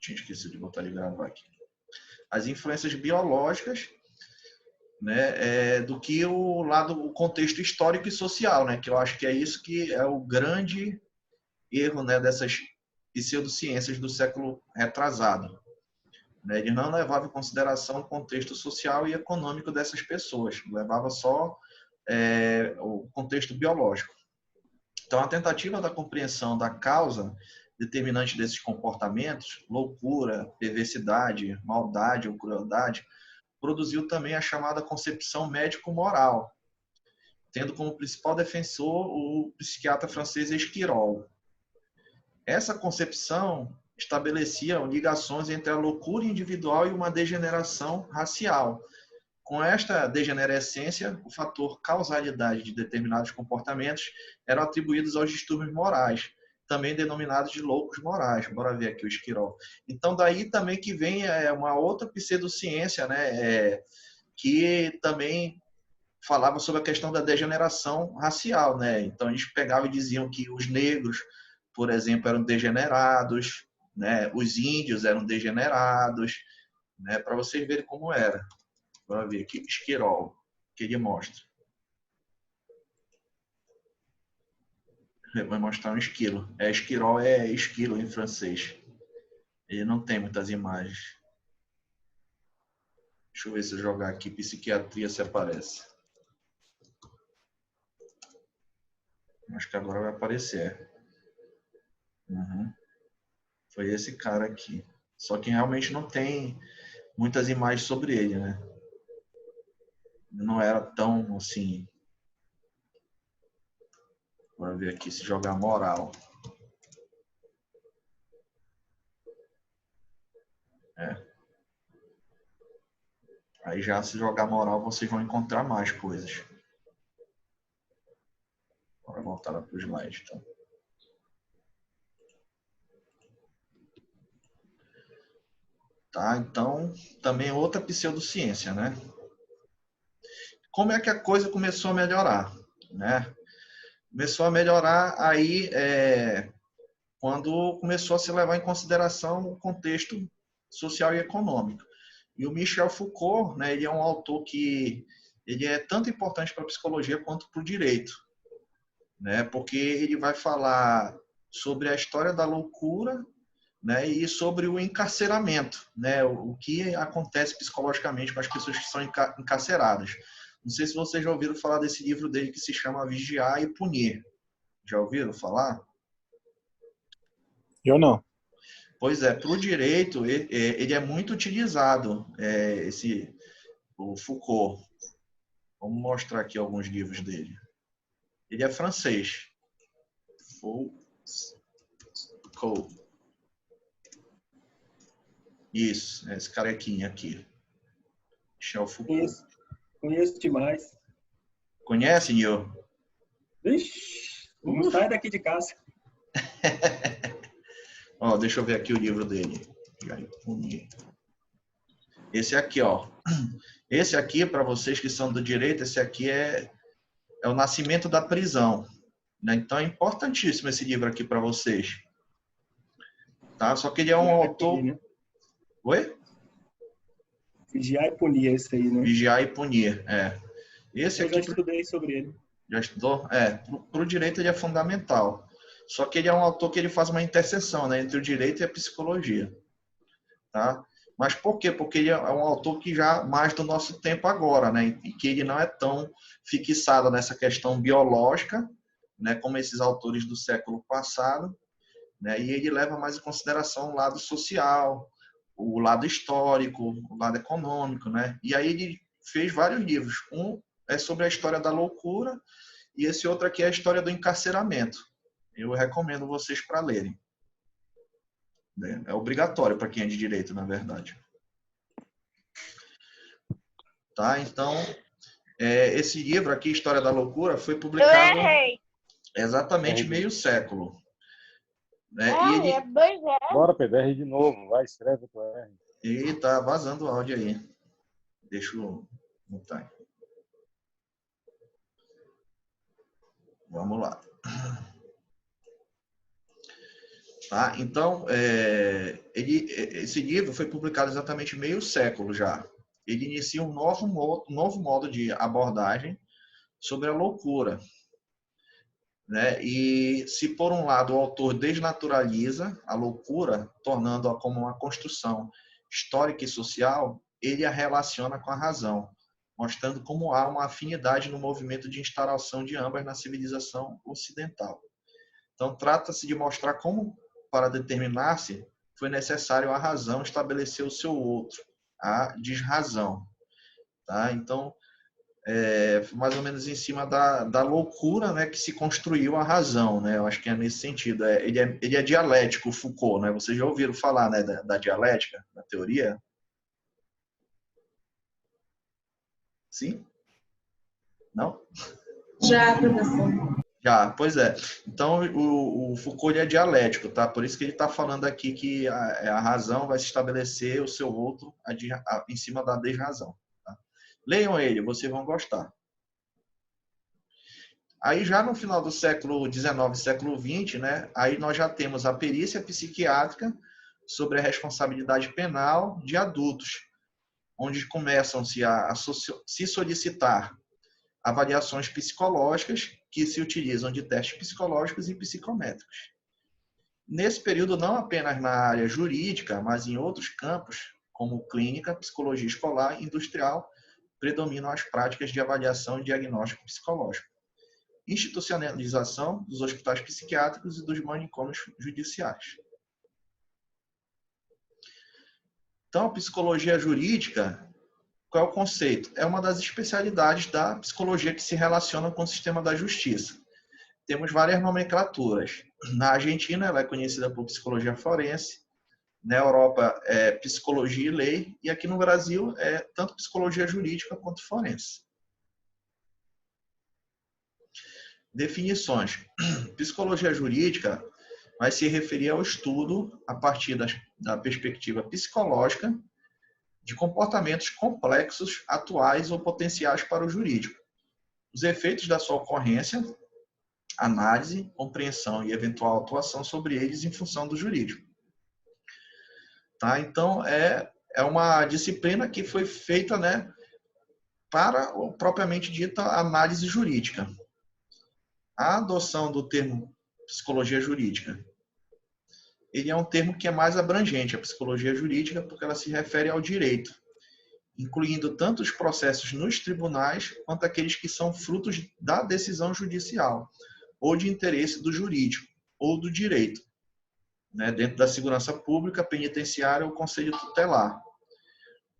Tinha esquecido de botar de gravar aqui. As influências biológicas, né, do que o contexto histórico e social, né, que eu acho que é isso que é o grande erro, né, dessas pseudociências do século retrasado. Né? Ele não levava em consideração o contexto social e econômico dessas pessoas, levava só o contexto biológico. Então, a tentativa da compreensão da causa determinante desses comportamentos, loucura, perversidade, maldade ou crueldade, produziu também a chamada concepção médico-moral, tendo como principal defensor o psiquiatra francês Esquirol. Essa concepção estabelecia ligações entre a loucura individual e uma degeneração racial. Com esta degenerescência, o fator causalidade de determinados comportamentos eram atribuídos aos distúrbios morais, também denominados de loucos morais. Bora ver aqui o Esquirol. Então, daí também que vem uma outra pseudociência, né, que também falava sobre a questão da degeneração racial, né? Então, eles pegavam e diziam que os negros, por exemplo, eram degenerados, né? Os índios eram degenerados, né? Para vocês verem como era. Vamos ver aqui, Esquirol, que ele mostra. Vai mostrar um esquilo. Esquirol é esquilo em francês. Ele não tem muitas imagens. Deixa eu ver se eu jogar aqui psiquiatria se aparece. Acho que agora vai aparecer. Uhum. Foi esse cara aqui. Só que realmente não tem muitas imagens sobre ele, né? Não era tão assim. Bora ver aqui se jogar moral. Aí já se jogar moral vocês vão encontrar mais coisas. Bora voltar lá para o slide, então. Tá? Então, também outra pseudociência, né? Como é que a coisa começou a melhorar, né? Começou a melhorar aí quando começou a se levar em consideração o contexto social e econômico. E o Michel Foucault, né, ele é um autor que ele é tanto importante para a psicologia quanto para o direito, né? Porque ele vai falar sobre a história da loucura, né, e sobre o encarceramento, né, o que acontece psicologicamente com as pessoas que são encarceradas. Não sei se vocês já ouviram falar desse livro dele que se chama Vigiar e Punir. Já ouviram falar? Eu não. Pois é, para o direito, ele é muito utilizado, o Foucault. Vamos mostrar aqui alguns livros dele. Ele é francês. Foucault. Isso, esse carequinha aqui. Michel Foucault. Conheço demais. Conhece, Nil? Vixe, não sai daqui de casa. Ó, deixa eu ver aqui o livro dele. Esse aqui, ó. Esse aqui, para vocês que são do direito, esse aqui é o Nascimento da Prisão. Né? Então é importantíssimo esse livro aqui para vocês. Tá? Só que ele é um autor... Punir, né? Oi? Vigiar e punir, esse aí, né? Vigiar e Punir, Esse Eu aqui... já estudei sobre ele. Já estudou? Para o direito ele é fundamental. Só que ele é um autor que ele faz uma interseção, né, entre o direito e a psicologia. Tá? Mas por quê? Porque ele é um autor que já mais do nosso tempo agora, né, e que ele não é tão fixado nessa questão biológica, né, como esses autores do século passado, né, e ele leva mais em consideração o lado social, o lado histórico, o lado econômico, né? E aí ele fez vários livros. Um é sobre a história da loucura e esse outro aqui é a história do encarceramento. Eu recomendo vocês para lerem. É obrigatório para quem é de direito, na verdade. Tá? Então, esse livro aqui, História da Loucura, foi publicado exatamente meio século. Né? E ele... Bora, Pedro, R de novo. Vai, escreve o teu R. E tá vazando o áudio aí. Deixa eu mutar. Vamos lá. Tá? Então, esse livro foi publicado exatamente meio século já. Ele inicia um novo modo de abordagem sobre a loucura, né? E se por um lado o autor desnaturaliza a loucura, tornando-a como uma construção histórica e social, ele a relaciona com a razão, mostrando como há uma afinidade no movimento de instalação de ambas na civilização ocidental. Então, trata-se de mostrar como, para determinar-se, foi necessário a razão estabelecer o seu outro, a desrazão. Tá? Então, mais ou menos em cima da loucura, né, que se construiu a razão, né? Eu acho que é nesse sentido. Ele é dialético, o Foucault, né? Vocês já ouviram falar, né, da dialética, da teoria? Sim? Não? Já, professor. Já, pois é. Então, o Foucault ele é dialético, tá? Por isso que ele está falando aqui que a razão vai se estabelecer o seu outro em cima da desrazão. Tá? Leiam ele, vocês vão gostar. Aí já no final do século XIX, século XX, né? Aí nós já temos a perícia psiquiátrica sobre a responsabilidade penal de adultos, onde começam-se a se solicitar avaliações psicológicas que se utilizam de testes psicológicos e psicométricos. Nesse período, não apenas na área jurídica, mas em outros campos, como clínica, psicologia escolar e industrial, predominam as práticas de avaliação e diagnóstico psicológico. Institucionalização dos hospitais psiquiátricos e dos manicômios judiciais. Então, a psicologia jurídica, qual é o conceito? É uma das especialidades da psicologia que se relaciona com o sistema da justiça. Temos várias nomenclaturas. Na Argentina, ela é conhecida por psicologia forense. Na Europa, é psicologia e lei. E aqui no Brasil, é tanto psicologia jurídica quanto forense. Definições. Psicologia jurídica vai se referir ao estudo, a partir da perspectiva psicológica, de comportamentos complexos, atuais ou potenciais para o jurídico. Os efeitos da sua ocorrência, análise, compreensão e eventual atuação sobre eles em função do jurídico. Tá? Então, é uma disciplina que foi feita, né, para, propriamente dita, análise jurídica. A adoção do termo psicologia jurídica, ele é um termo que é mais abrangente, a psicologia jurídica, porque ela se refere ao direito, incluindo tanto os processos nos tribunais, quanto aqueles que são frutos da decisão judicial, ou de interesse do jurídico, ou do direito, né, dentro da segurança pública, penitenciária ou conselho tutelar.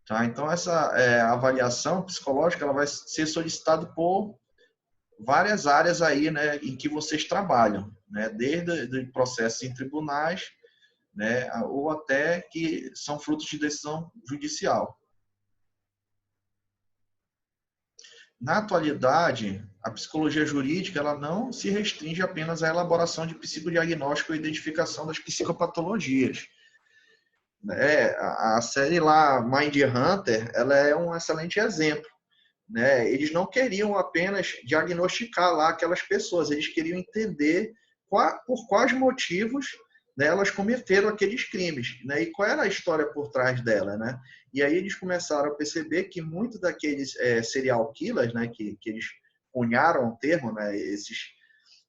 Tá? Então, essa avaliação psicológica ela vai ser solicitada por várias áreas aí, né, em que vocês trabalham, né, desde processos em tribunais, né, ou até que são frutos de decisão judicial. Na atualidade, a psicologia jurídica ela não se restringe apenas à elaboração de psicodiagnóstico e identificação das psicopatologias. A série lá, Mind Hunter, ela é um excelente exemplo. Né? Eles não queriam apenas diagnosticar lá aquelas pessoas, eles queriam entender por quais motivos, né, elas cometeram aqueles crimes, né? E qual era a história por trás dela, né? E aí eles começaram a perceber que muitos daqueles serial killers, né, que eles cunharam o termo, né,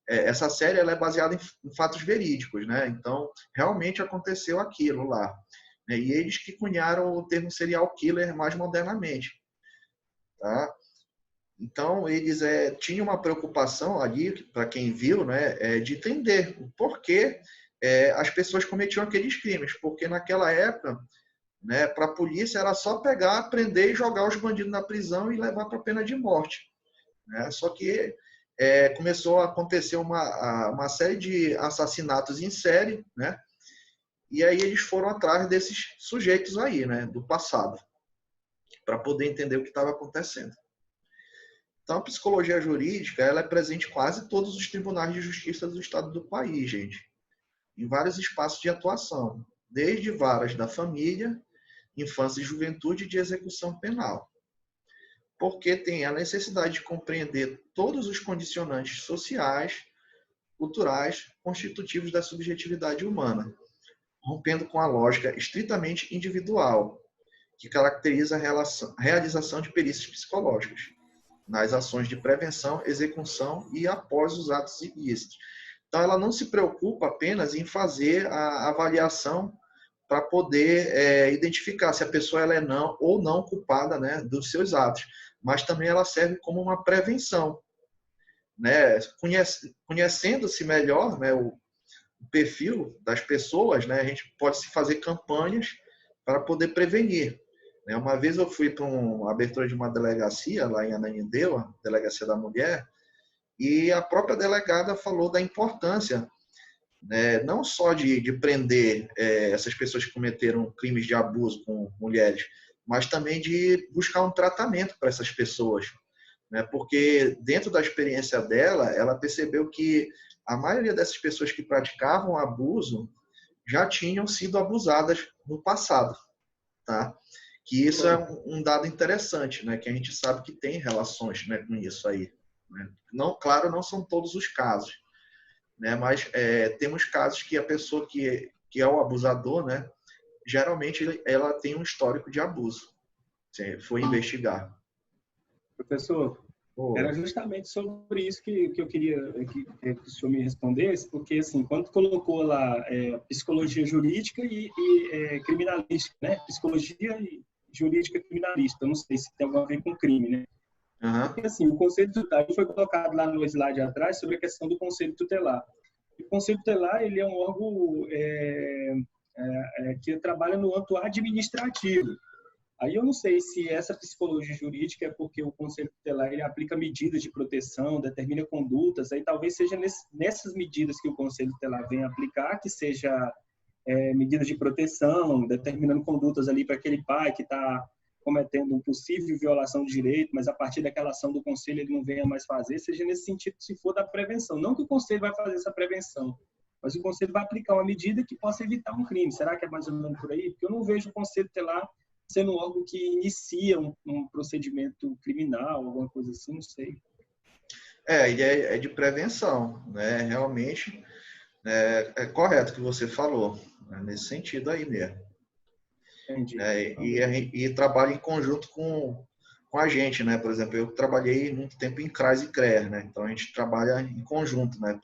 essa série ela é baseada em fatos verídicos, né? Então, realmente aconteceu aquilo lá. Né? E eles que cunharam o termo serial killer mais modernamente. Tá? Então, eles tinham uma preocupação ali, para quem viu, né, de entender o porquê as pessoas cometiam aqueles crimes. Porque naquela época, né, para a polícia era só pegar, prender e jogar os bandidos na prisão e levar para a pena de morte. Né? Só que começou a acontecer uma série de assassinatos em série, né? E aí eles foram atrás desses sujeitos aí, né, do passado, para poder entender o que estava acontecendo. Então, a psicologia jurídica ela é presente em quase todos os tribunais de justiça do estado do país, gente, em vários espaços de atuação, desde varas da família, infância e juventude e de execução penal. Porque tem a necessidade de compreender todos os condicionantes sociais, culturais, constitutivos da subjetividade humana, rompendo com a lógica estritamente individual, que caracteriza a realização de perícias psicológicas, nas ações de prevenção, execução e após os atos ilícitos. Então, ela não se preocupa apenas em fazer a avaliação para poder identificar se a pessoa ela é não ou não culpada, né, dos seus atos, mas também ela serve como uma prevenção, né, conhecendo-se melhor, né, o perfil das pessoas, né, a gente pode se fazer campanhas para poder prevenir. Uma vez eu fui para uma abertura de uma delegacia lá em Ananindeua, Delegacia da Mulher, e a própria delegada falou da importância, né, não só de prender essas pessoas que cometeram crimes de abuso com mulheres, mas também de buscar um tratamento para essas pessoas, né, porque dentro da experiência dela, ela percebeu que a maioria dessas pessoas que praticavam abuso já tinham sido abusadas no passado, tá? Que isso é um dado interessante, né? Que a gente sabe que tem relações, né, com isso aí, né? Não, claro, não são todos os casos, né? Mas temos casos que a pessoa que é o abusador, né? Geralmente ela tem um histórico de abuso. Se foi investigar. Professor, era justamente sobre isso que eu queria que o senhor me respondesse, porque, assim, quando colocou lá psicologia jurídica e criminalística, né? Psicologia jurídica criminalista, eu não sei se tem alguma a ver com crime, né? Uhum. Porque, assim, o conselho tutelar foi colocado lá no slide atrás sobre a questão do conselho tutelar. O conselho tutelar, ele é um órgão que trabalha no âmbito administrativo. Aí eu não sei se essa psicologia jurídica é porque o Conselho Tutelar ele aplica medidas de proteção, determina condutas, aí talvez seja nessas medidas que o Conselho Tutelar vem aplicar, que seja medidas de proteção, determinando condutas ali para aquele pai que está cometendo uma possível violação de direito, mas a partir daquela ação do Conselho ele não venha mais fazer, seja nesse sentido se for da prevenção. Não que o Conselho vai fazer essa prevenção, mas o Conselho vai aplicar uma medida que possa evitar um crime. Será que é mais ou menos por aí? Porque eu não vejo o Conselho Tutelar sendo um órgão que inicia um procedimento criminal, alguma coisa assim, não sei. Ele é de prevenção, né? Realmente é correto o que você falou, né? Nesse sentido aí mesmo. Entendi. E trabalha em conjunto com a gente, né? Por exemplo, eu trabalhei muito tempo em CRAS e CREA, né? Então a gente trabalha em conjunto, né?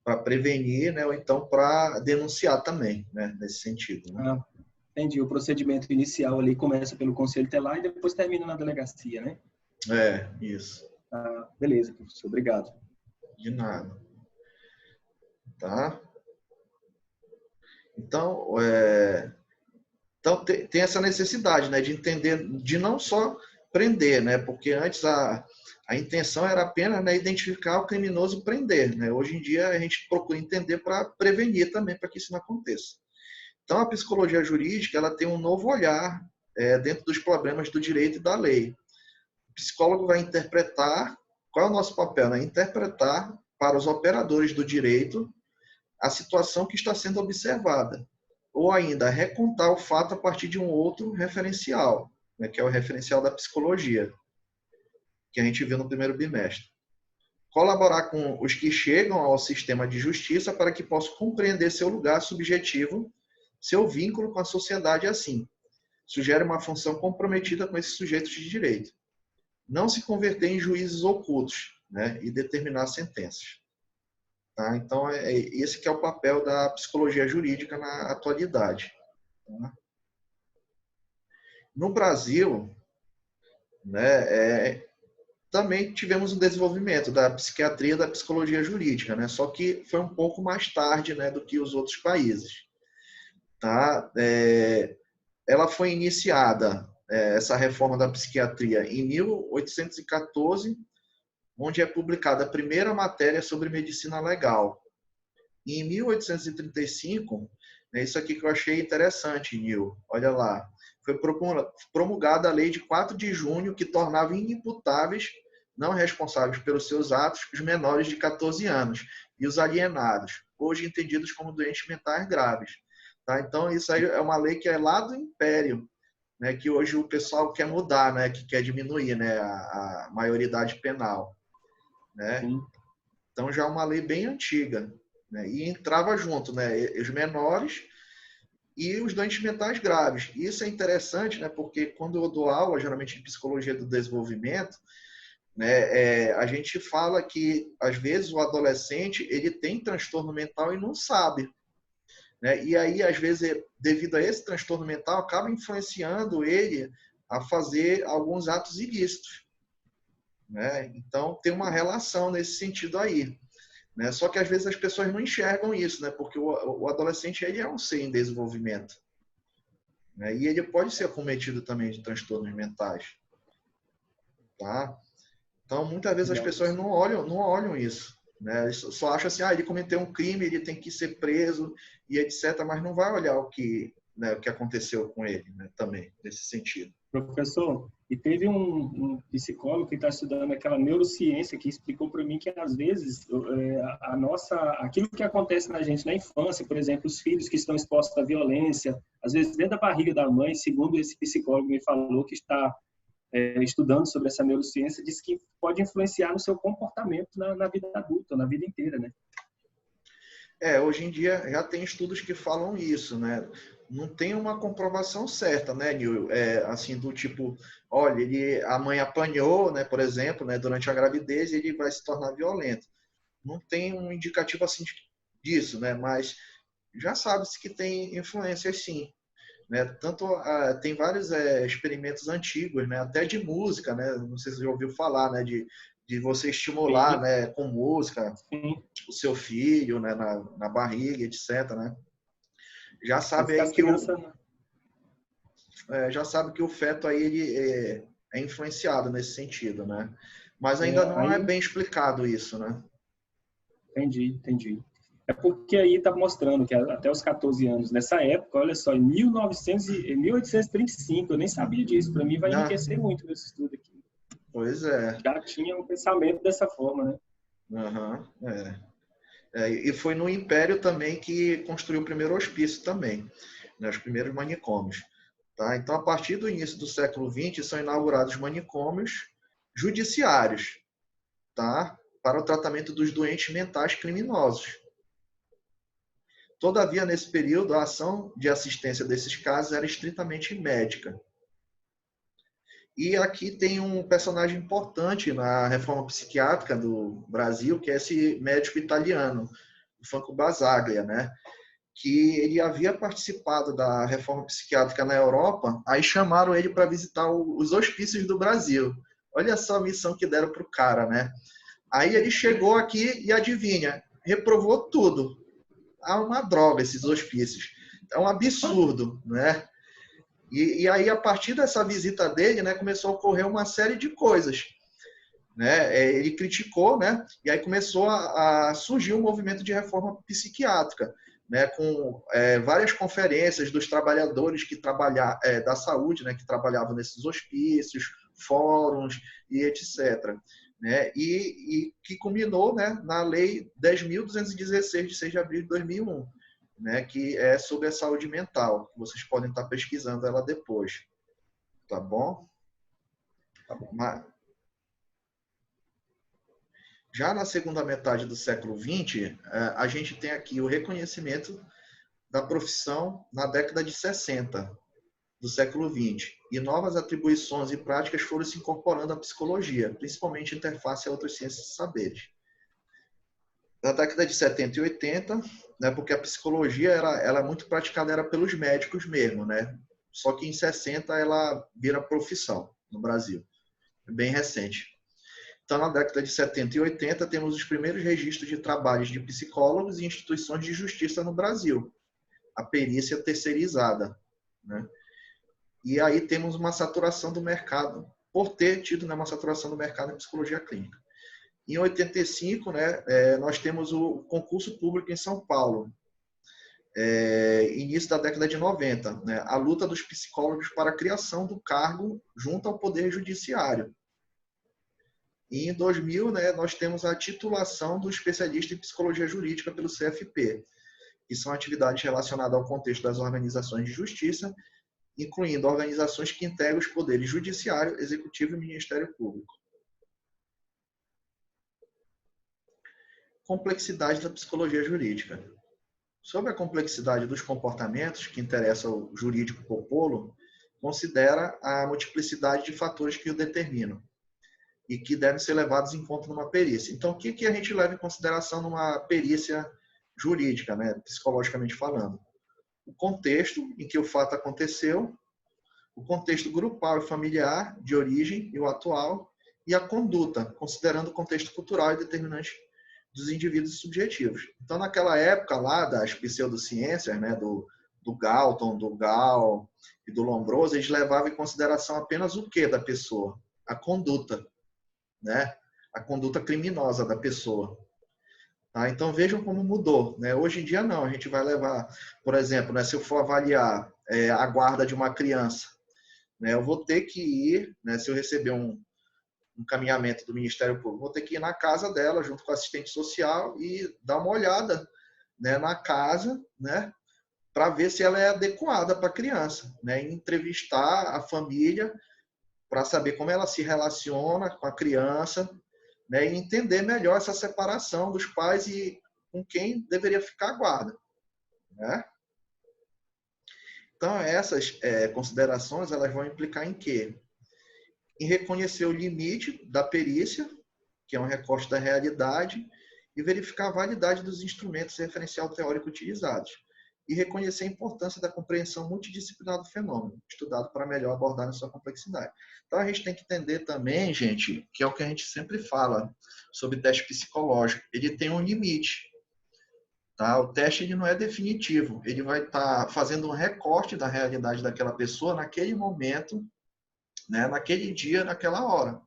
Para prevenir, né? Ou então para denunciar também, né? Nesse sentido, né? Entendi. O procedimento inicial ali começa pelo Conselho Tutelar e depois termina na delegacia, né? Isso. Beleza, professor. Obrigado. De nada. Tá? Então, então tem essa necessidade, né? De entender, de não só prender, né? Porque antes a intenção era apenas, né, identificar o criminoso e prender, né? Hoje em dia a gente procura entender para prevenir também, para que isso não aconteça. Então, a psicologia jurídica ela tem um novo olhar dentro dos problemas do direito e da lei. O psicólogo vai interpretar, qual é o nosso papel? Né? Interpretar para os operadores do direito a situação que está sendo observada, ou ainda recontar o fato a partir de um outro referencial, né? Que é o referencial da psicologia, que a gente viu no primeiro bimestre. Colaborar com os que chegam ao sistema de justiça para que possam compreender seu lugar subjetivo, seu vínculo com a sociedade assim. Sugere uma função comprometida com esses sujeitos de direito. Não se converter em juízes ocultos, né, e determinar sentenças. Tá? Então, esse que é o papel da psicologia jurídica na atualidade. Tá? No Brasil, né, também tivemos um desenvolvimento da psiquiatria e da psicologia jurídica, né, só que foi um pouco mais tarde, né, do que os outros países. Tá? Ela foi iniciada, essa reforma da psiquiatria, em 1814, onde é publicada a primeira matéria sobre medicina legal. E em 1835, isso aqui que eu achei interessante, Nil, olha lá, foi promulgada a lei de 4 de junho que tornava inimputáveis, não responsáveis pelos seus atos, os menores de 14 anos e os alienados, hoje entendidos como doentes mentais graves. Tá? Então, isso aí é uma lei que é lá do Império, né, que hoje o pessoal quer mudar, né, que quer diminuir, né, a maioridade penal. Né? Então, já é uma lei bem antiga. Né? E entrava junto, né, os menores e os doentes mentais graves. Isso é interessante, né, porque quando eu dou aula, geralmente de psicologia do desenvolvimento, né, a gente fala que, às vezes, o adolescente ele tem transtorno mental e não sabe. Né? E aí, às vezes, devido a esse transtorno mental, acaba influenciando ele a fazer alguns atos ilícitos. Né? Então, tem uma relação nesse sentido aí. Né? Só que, às vezes, as pessoas não enxergam isso, né? Porque o adolescente ele é um ser em desenvolvimento. Né? E ele pode ser acometido também de transtornos mentais. Tá? Então, muitas vezes as pessoas não olham isso. Né? Eles só acham assim, ele cometeu um crime, ele tem que ser preso e etc. Mas não vai olhar o que, né, o que aconteceu com ele, né, também, nesse sentido. Professor, e teve um psicólogo que está estudando aquela neurociência que explicou para mim que, às vezes, aquilo que acontece na gente na infância, por exemplo, os filhos que estão expostos à violência, às vezes dentro da barriga da mãe, segundo esse psicólogo me falou, que está estudando sobre essa neurociência, diz que pode influenciar no seu comportamento na vida adulta, na vida inteira, né? Hoje em dia já tem estudos que falam isso, né? Não tem uma comprovação certa, né, Nil? Assim, do tipo, olha, a mãe apanhou, né, por exemplo, né, durante a gravidez e ele vai se tornar violento. Não tem um indicativo assim disso, né? Mas já sabe-se que tem influências sim. Né? Tanto tem vários experimentos antigos, né? Até de música, né? Não sei se você já ouviu falar, né? De você estimular, Sim. né? Com música, Sim. o seu filho, né? Na barriga, etc. Né? Já sabe Antes que aí as crianças... já sabe que o feto aí ele é influenciado nesse sentido, né? Mas ainda não é aí, bem explicado isso, né? entendi. É porque aí está mostrando que até os 14 anos, nessa época, olha só, em 1835, eu nem sabia disso, para mim vai Ah, enriquecer muito nesse estudo aqui. pois é. Já tinha um pensamento dessa forma, né? Uhum, e foi no Império também que construiu o primeiro hospício também, né, os primeiros manicômios. Tá? Então, a partir do início do século XX, são inaugurados manicômios judiciários, tá? Para o tratamento dos doentes mentais criminosos. Todavia, nesse período, a ação de assistência desses casos era estritamente médica. E aqui tem um personagem importante na reforma psiquiátrica do Brasil, que é esse médico italiano, o Franco Basaglia, né? Que ele havia participado da reforma psiquiátrica na Europa, aí chamaram ele para visitar os hospícios do Brasil. Olha só a missão que deram para o cara, né? Aí ele chegou aqui e adivinha, reprovou tudo. Há uma droga esses hospícios. É um absurdo, né? E aí, a partir dessa visita dele, né, começou a ocorrer uma série de coisas. Né? Ele criticou, né? E aí começou a surgir um movimento de reforma psiquiátrica, né? Com várias conferências dos trabalhadores que da saúde, né? Que trabalhavam nesses hospícios, fóruns e etc. Né? E que culminou, né? Na Lei 10.216 de 6 de abril de 2001, né? Que é sobre a saúde mental. Vocês podem estar pesquisando ela depois, tá bom? Tá bom. Já na segunda metade do século XX, a gente tem aqui o reconhecimento da profissão na década de 60 do século XX, e novas atribuições e práticas foram se incorporando à psicologia, principalmente interface a outras ciências e saberes. Na década de 70 e 80, né, porque a psicologia ela é muito praticada era pelos médicos mesmo, né? Só que em 60 ela vira profissão no Brasil. É bem recente. Então, na década de 70 e 80, temos os primeiros registros de trabalhos de psicólogos e instituições de justiça no Brasil, a perícia terceirizada. Né? E aí temos uma saturação do mercado, por ter tido, né, uma saturação do mercado em psicologia clínica. Em 85, né, nós temos o concurso público em São Paulo, início da década de 90, né, a luta dos psicólogos para a criação do cargo junto ao Poder Judiciário. E em 2000, né, nós temos a titulação do especialista em psicologia jurídica pelo CFP, que são atividades relacionadas ao contexto das organizações de justiça, incluindo organizações que integram os poderes judiciário, executivo e Ministério Público. Complexidade da psicologia jurídica. Sobre a complexidade dos comportamentos que interessa ao jurídico Popolo, considera a multiplicidade de fatores que o determinam e que devem ser levados em conta numa perícia. Então, o que a gente leva em consideração numa perícia jurídica, né, psicologicamente falando? O contexto em que o fato aconteceu, o contexto grupal e familiar de origem e o atual, e a conduta, considerando o contexto cultural e determinante dos indivíduos subjetivos. Então, naquela época lá das pseudociências, né, do Galton, do Gall e do Lombroso, eles levavam em consideração apenas o que da pessoa? A conduta, né? A conduta criminosa da pessoa. Tá? Então, vejam como mudou. Né? Hoje em dia, não. A gente vai levar, por exemplo, né, se eu for avaliar a guarda de uma criança, né, eu vou ter que ir, né, se eu receber um encaminhamento do Ministério Público, vou ter que ir na casa dela, junto com a assistente social, e dar uma olhada, né, na casa, né, para ver se ela é adequada para a criança, né, e entrevistar a família para saber como ela se relaciona com a criança, né, e entender melhor essa separação dos pais e com quem deveria ficar a guarda. Né? Então, essas considerações elas vão implicar em quê? Em reconhecer o limite da perícia, que é um recorte da realidade, e verificar a validade dos instrumentos referencial teórico utilizados, e reconhecer a importância da compreensão multidisciplinar do fenômeno, estudado para melhor abordar a sua complexidade. Então, a gente tem que entender também, gente, que é o que a gente sempre fala sobre teste psicológico, ele tem um limite. Tá? O teste ele não é definitivo, ele vai estar fazendo um recorte da realidade daquela pessoa naquele momento, né, naquele dia, naquela hora.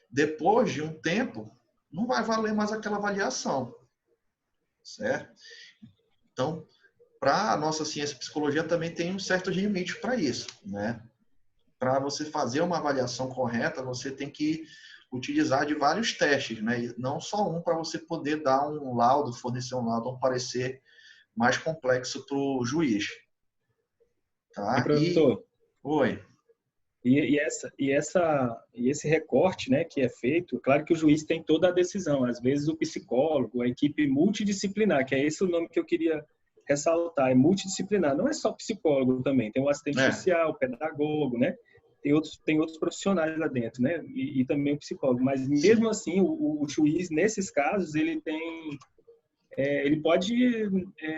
Depois de um tempo, não vai valer mais aquela avaliação. Certo? Então, para a nossa ciência psicologia também tem um certo limite para isso. Né? Para você fazer uma avaliação correta, você tem que utilizar de vários testes, né? E não só um para você poder dar um laudo, fornecer um laudo, um parecer mais complexo para o juiz. Tá? E, professor, Oi. E esse recorte, né, que é feito, claro que o juiz tem toda a decisão, às vezes o psicólogo, a equipe multidisciplinar, que é esse o nome que eu queria ressaltar, é multidisciplinar, não é só psicólogo também, tem o assistente social, o pedagogo, né, tem outros profissionais lá dentro, né, e também o psicólogo, mas mesmo assim o juiz, nesses casos, ele pode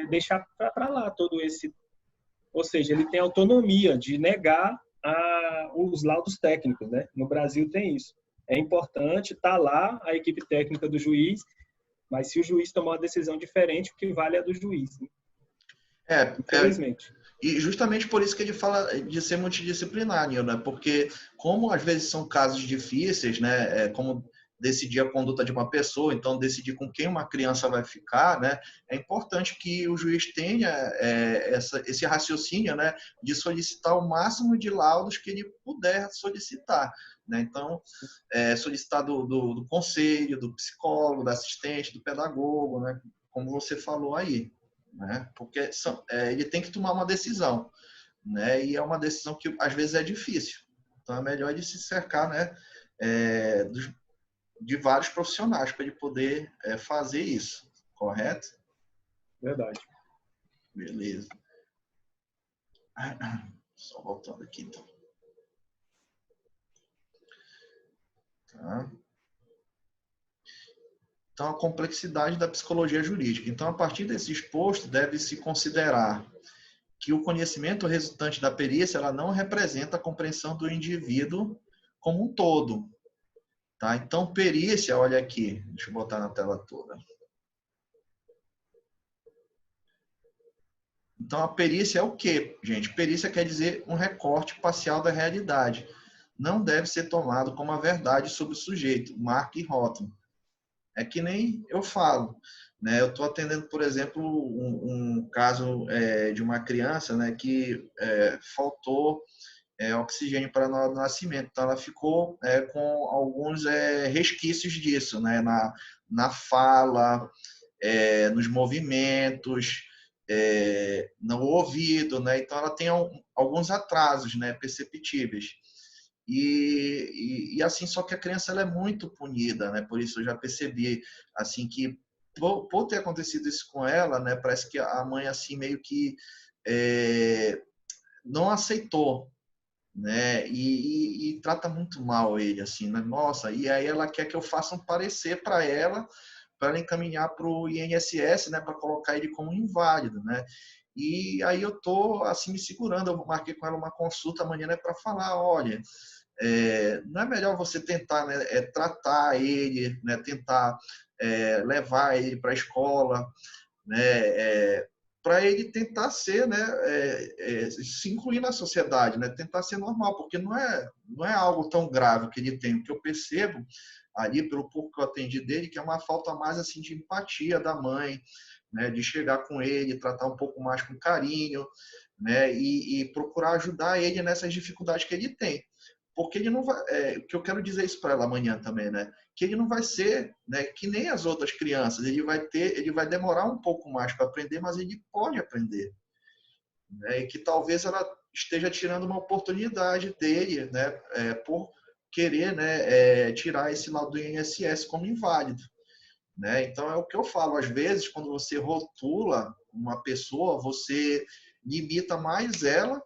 deixar para lá todo esse, ou seja, ele tem autonomia de negar os laudos técnicos, né? No Brasil tem isso. É importante, tá lá a equipe técnica do juiz, mas se o juiz tomar uma decisão diferente, o que vale é a do juiz. Né? Infelizmente. E justamente por isso que ele fala de ser multidisciplinar, né? Porque como às vezes são casos difíceis, né? Como decidir a conduta de uma pessoa, então decidir com quem uma criança vai ficar, né? É importante que o juiz tenha esse raciocínio, né? De solicitar o máximo de laudos que ele puder solicitar, né? Então, solicitar do conselho, do psicólogo, do assistente, do pedagogo, né? Como você falou aí, né? Porque ele tem que tomar uma decisão, né? E é uma decisão que às vezes é difícil. Então, é melhor ele se cercar, né? De vários profissionais para ele poder fazer isso, correto? Verdade. Beleza. Só voltando aqui, então. Tá. Então, a complexidade da psicologia jurídica. Então, a partir desse exposto, deve-se considerar que o conhecimento resultante da perícia ela não representa a compreensão do indivíduo como um todo. Tá? Então, perícia, olha aqui, deixa eu botar na tela toda. Então, a perícia é o quê, gente? Perícia quer dizer um recorte parcial da realidade. Não deve ser tomado como a verdade sobre o sujeito, marca e rótulo. É que nem eu falo, né? Eu estou atendendo, por exemplo, um caso de uma criança, né, que faltou oxigênio para o nascimento. Então, ela ficou com alguns resquícios disso, né? Na fala, nos movimentos, no ouvido, né? Então, ela tem alguns atrasos, né, perceptíveis. E assim, só que a criança ela é muito punida, né? Por isso eu já percebi assim que por ter acontecido isso com ela, né, parece que a mãe, assim, meio que não aceitou, né, e trata muito mal ele, assim, né, nossa, e aí ela quer que eu faça um parecer para ela encaminhar para o INSS, né, para colocar ele como inválido, né, e aí eu tô, assim, me segurando, eu marquei com ela uma consulta amanhã, né, para falar, olha, não é melhor você tentar, né, tratar ele, né, tentar levar ele para a escola, né, para ele tentar ser, né, se incluir na sociedade, né, tentar ser normal, porque não é algo tão grave que ele tem. O que eu percebo ali, pelo pouco que eu atendi dele, que é uma falta mais assim de empatia da mãe, né, de chegar com ele, tratar um pouco mais com carinho, né, e procurar ajudar ele nessas dificuldades que ele tem. Porque ele não vai, o que eu quero dizer isso para ela amanhã também, né? Que ele não vai ser, né, que nem as outras crianças. Ele vai demorar um pouco mais para aprender, mas ele pode aprender, né? E que talvez ela esteja tirando uma oportunidade dele, né, por querer, né, tirar esse lado do INSS como inválido, né? Então é o que eu falo. Às vezes, quando você rotula uma pessoa, você limita mais ela,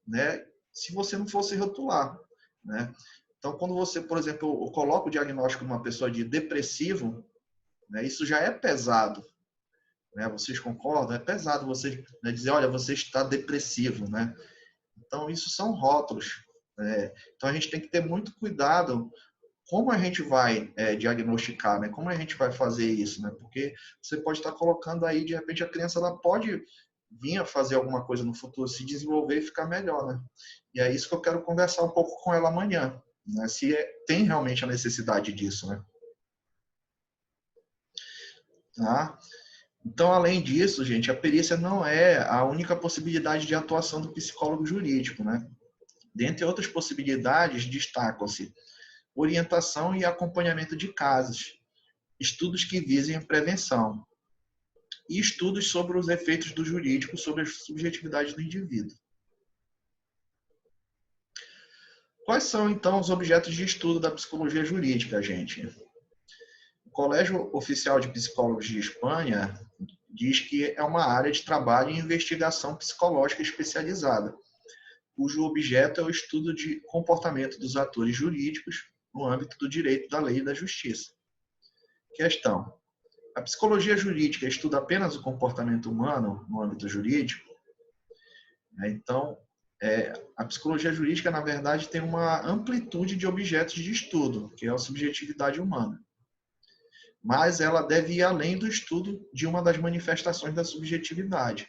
né? Se você não fosse rotular, né? Então, quando você, por exemplo, coloca o diagnóstico de uma pessoa de depressivo, né, isso já é pesado, né? Vocês concordam? É pesado você, né, dizer, olha, você está depressivo, né? Então, isso são rótulos, né? Então, a gente tem que ter muito cuidado como a gente vai diagnosticar, né? Como a gente vai fazer isso, né? Porque você pode estar colocando aí, de repente, a criança ela pode vir a fazer alguma coisa no futuro, se desenvolver e ficar melhor, né? E é isso que eu quero conversar um pouco com ela amanhã, né? Se tem realmente a necessidade disso, né? Tá? Então, além disso, gente, a perícia não é a única possibilidade de atuação do psicólogo jurídico, né? Dentre outras possibilidades, destacam-se orientação e acompanhamento de casos, estudos que visem prevenção e estudos sobre os efeitos do jurídico sobre a subjetividade do indivíduo. Quais são, então, os objetos de estudo da psicologia jurídica, gente? O Colégio Oficial de Psicólogos de Espanha diz que é uma área de trabalho e investigação psicológica especializada, cujo objeto é o estudo de comportamento dos atores jurídicos no âmbito do direito, da lei e da justiça. Questão: a psicologia jurídica estuda apenas o comportamento humano no âmbito jurídico? Então, a psicologia jurídica, na verdade, tem uma amplitude de objetos de estudo, que é a subjetividade humana. Mas ela deve ir além do estudo de uma das manifestações da subjetividade.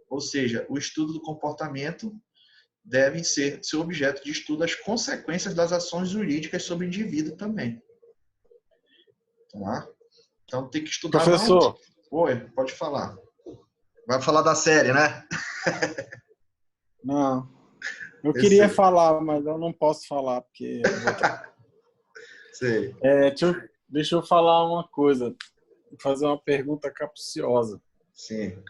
Ou seja, o estudo do comportamento deve ser seu objeto de estudo as consequências das ações jurídicas sobre o indivíduo também. Tá? Então, tem que estudar... Professor. Não... Oi, pode falar. Vai falar da série, né? Não. Eu queria falar, mas eu não posso falar, porque... Sei. Deixa eu falar uma coisa. Fazer uma pergunta capciosa. Sim.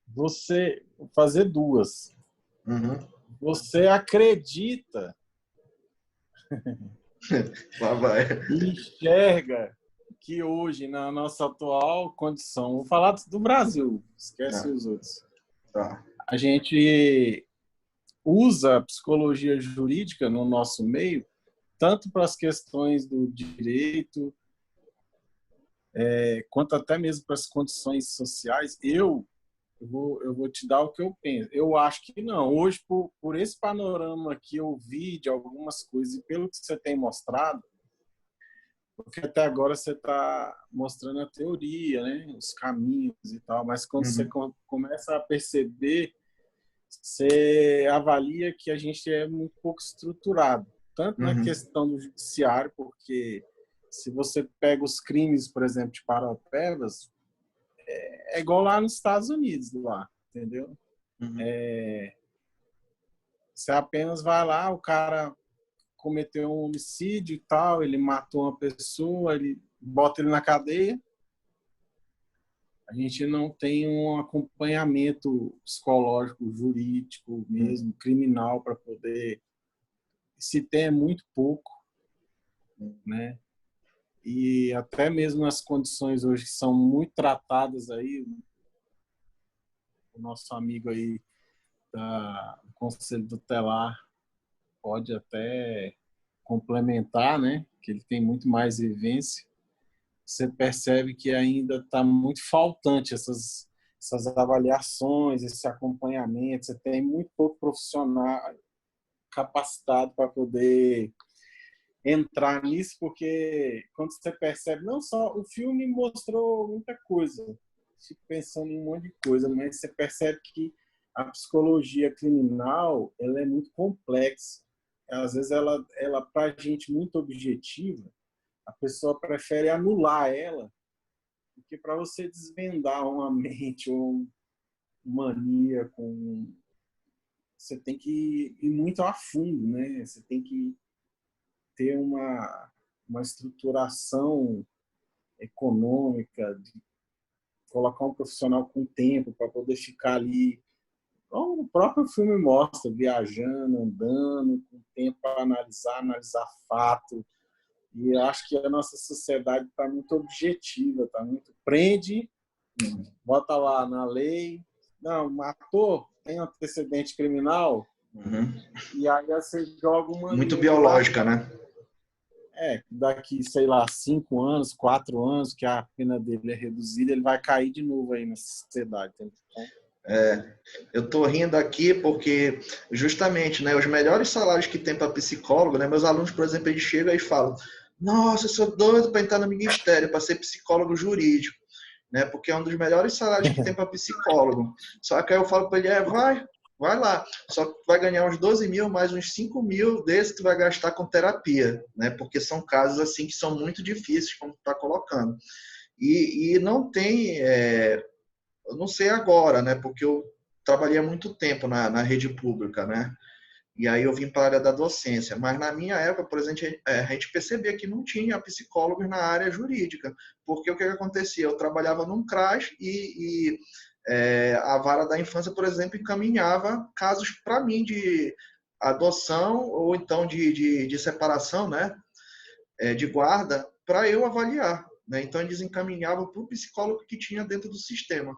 Vou fazer duas. Uhum. Você acredita Lá vai. e enxerga que hoje, na nossa atual condição, vou falar do Brasil, esquece os outros. Tá. A gente usa a psicologia jurídica no nosso meio, tanto para as questões do direito, quanto até mesmo para as condições sociais. Eu vou te dar o que eu penso. Eu acho que não. Hoje, por esse panorama que eu vi de algumas coisas e pelo que você tem mostrado, porque até agora você está mostrando a teoria, né? Os caminhos e tal, mas quando você começa a perceber, você avalia que a gente é muito pouco estruturado, tanto na questão do judiciário, porque se você pega os crimes, por exemplo, de Paraupebas, é igual lá nos Estados Unidos, lá, entendeu? Você apenas vai lá, o cara cometeu um homicídio e tal, ele matou uma pessoa, ele bota ele na cadeia. A gente não tem um acompanhamento psicológico, jurídico mesmo, criminal, para poder... Se tem, é muito pouco, né? e até mesmo nas condições hoje que são muito tratadas aí, o nosso amigo aí do Conselho Tutelar pode até complementar, né? Que ele tem muito mais vivência. Você percebe que ainda está muito faltante essas avaliações, esse acompanhamento. Você tem muito pouco profissional capacitado para poder entrar nisso, porque quando você percebe, não só o filme mostrou muita coisa, fico pensando em um monte de coisa, mas você percebe que a psicologia criminal ela é muito complexa. Às vezes ela para a gente muito objetiva, a pessoa prefere anular ela, porque para você desvendar uma mente ou um maníaco, você tem que ir muito a fundo, né? Você tem que ter uma estruturação econômica, de colocar um profissional com tempo para poder ficar ali, como o próprio filme mostra, viajando, andando, com tempo para analisar fato. E acho que a nossa sociedade está muito objetiva, está muito prende, bota lá na lei, não, matou, tem antecedente criminal, e aí você joga uma muito biológica, né? Daqui, sei lá, 5 anos, 4 anos, que a pena dele é reduzida, ele vai cair de novo aí na sociedade. Eu tô rindo aqui porque justamente, né, os melhores salários que tem para psicólogo, né, meus alunos, por exemplo, eles chegam e falam: nossa, eu sou doido para entrar no ministério, para ser psicólogo jurídico, né, porque é um dos melhores salários que tem para psicólogo. Só que aí eu falo para ele: vai lá, só que tu vai ganhar uns 12 mil, mais uns 5 mil desse tu vai gastar com terapia, né, porque são casos assim que são muito difíceis, como tu tá colocando. E não tem... eu não sei agora, né? Porque eu trabalhei há muito tempo na rede pública, né? E aí eu vim para a área da docência. Mas na minha época, por exemplo, a gente percebia que não tinha psicólogos na área jurídica. Porque o que acontecia? Eu trabalhava num CRAS e a vara da infância, por exemplo, encaminhava casos para mim de adoção ou então de separação, né? De guarda, para eu avaliar. Né? Então eles encaminhavam para o psicólogo que tinha dentro do sistema.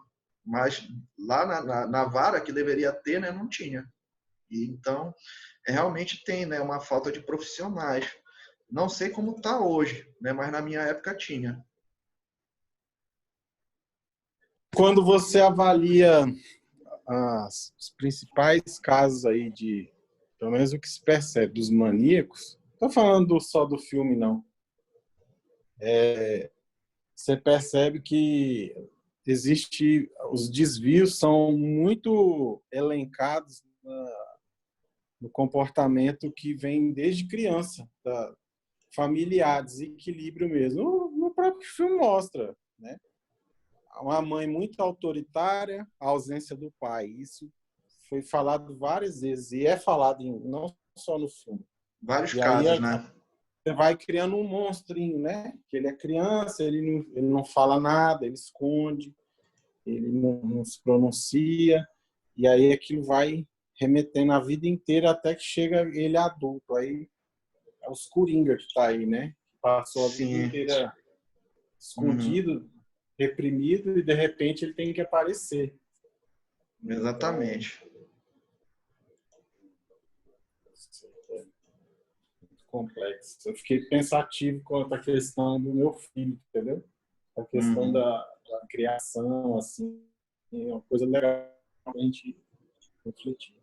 Mas lá na vara que deveria ter, né, não tinha. E então, realmente tem, né, uma falta de profissionais. Não sei como está hoje, né, mas na minha época tinha. Quando você avalia os principais casos aí pelo menos o que se percebe, dos maníacos, não estou falando só do filme, não. Você percebe que os desvios são muito elencados no comportamento que vem desde criança, familiar, desequilíbrio mesmo. No próprio filme mostra, né? Uma mãe muito autoritária, a ausência do pai. Isso foi falado várias vezes e é falado não só no filme. Vários e casos, aí, né? Você vai criando um monstrinho, né? Que ele é criança, ele não fala nada, ele esconde, ele não se pronuncia, e aí aquilo vai remetendo a vida inteira até que chega ele adulto. Aí é os Coringa que tá aí, né? Passou a vida inteira escondido, reprimido, e de repente ele tem que aparecer. Exatamente. Complexo. Eu fiquei pensativo quanto à questão do meu filho, entendeu? A questão da criação, assim, é uma coisa legal pra gente refletir.